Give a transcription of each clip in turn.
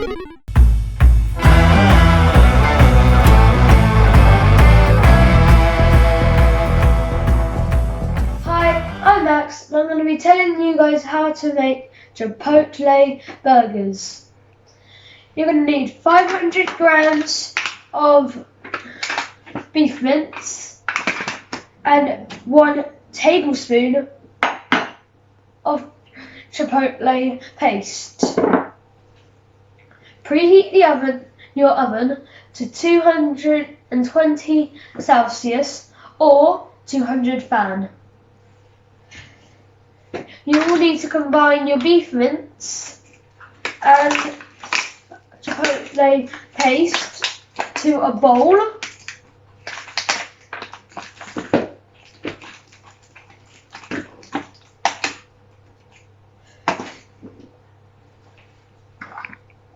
I'm Max, and I'm going to be telling you guys how to make Chipotle burgers. You're going to need 500 grams of beef mince and 1 tablespoon of Chipotle paste. Preheat your oven to 220 Celsius or 200 fan. You will need to combine your beef mince and Chipotle paste to a bowl.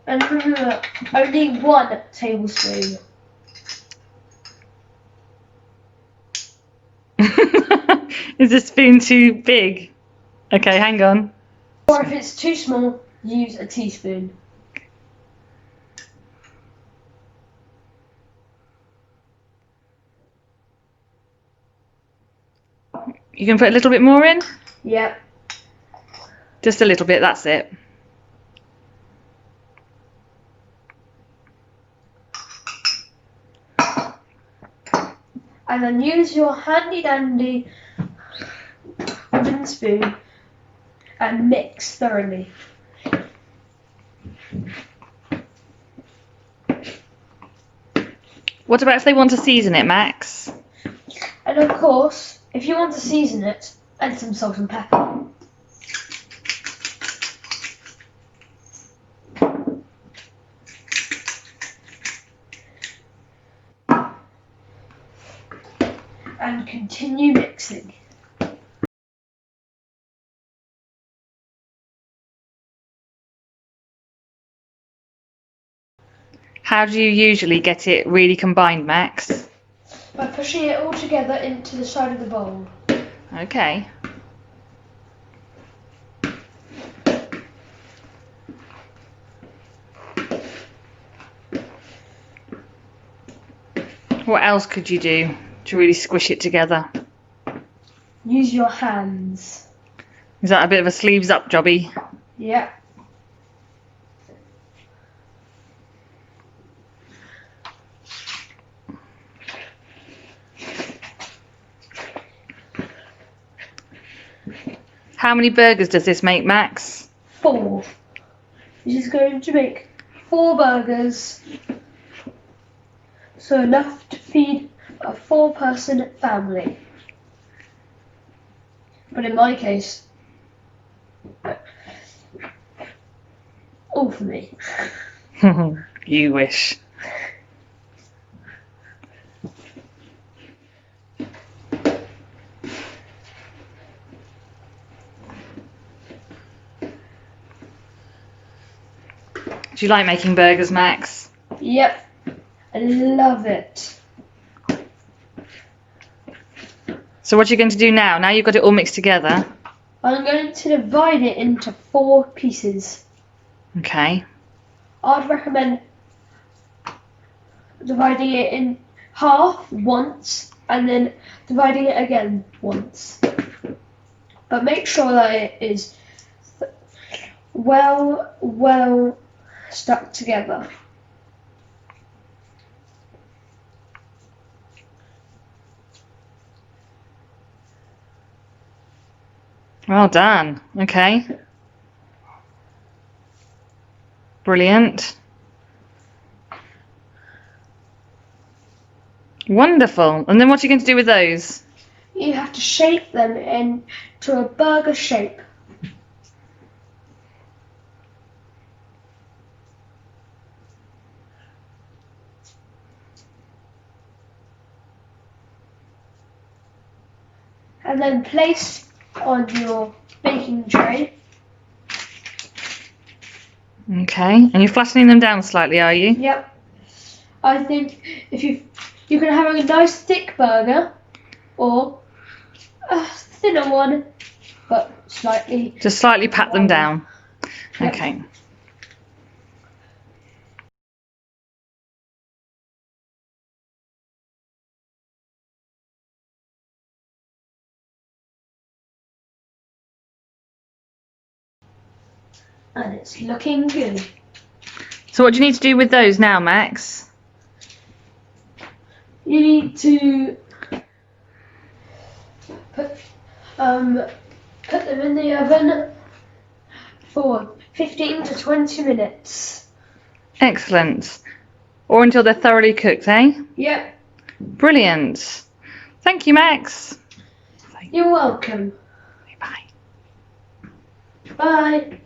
And remember, only 1 tablespoon. Is the spoon too big? Okay, hang on. Or if it's too small, use a teaspoon. You can put a little bit more in? Yep. Just a little bit, that's it. And then use your handy dandy wooden spoon and mix thoroughly. What about if they want to season it, Max? And of course, if you want to season it, add some salt and pepper. And continue mixing. How do you usually get it really combined, Max? By pushing it all together into the side of the bowl. Okay. What else could you do to really squish it together? Use your hands. Is that a bit of a sleeves up jobby? Yep. How many burgers does this make, Max? 4. This is going to make 4 burgers. So enough to feed a 4-person family. But in my case, all for me. You wish. Do you like making burgers, Max? Yep, I love it. So what are you going to do now? Now you've got it all mixed together. I'm going to divide it into 4 pieces. Okay. I'd recommend dividing it in half once and then dividing it again once. But make sure that it is well stuck together. Well done. Okay. Brilliant. Wonderful. And then what are you going to do with those? You have to shape them into a burger shape. And then place on your baking tray. Okay. And you're flattening them down slightly, are you? Yep. I think if you can have a nice thick burger or a thinner one, but slightly. Just slightly pat them down. Yep. Okay. And it's looking good. So what do you need to do with those now, Max? You need to put them in the oven for 15 to 20 minutes. Excellent. Or until they're thoroughly cooked, eh? Yep. Brilliant. Thank you, Max. You're welcome. Bye. Bye.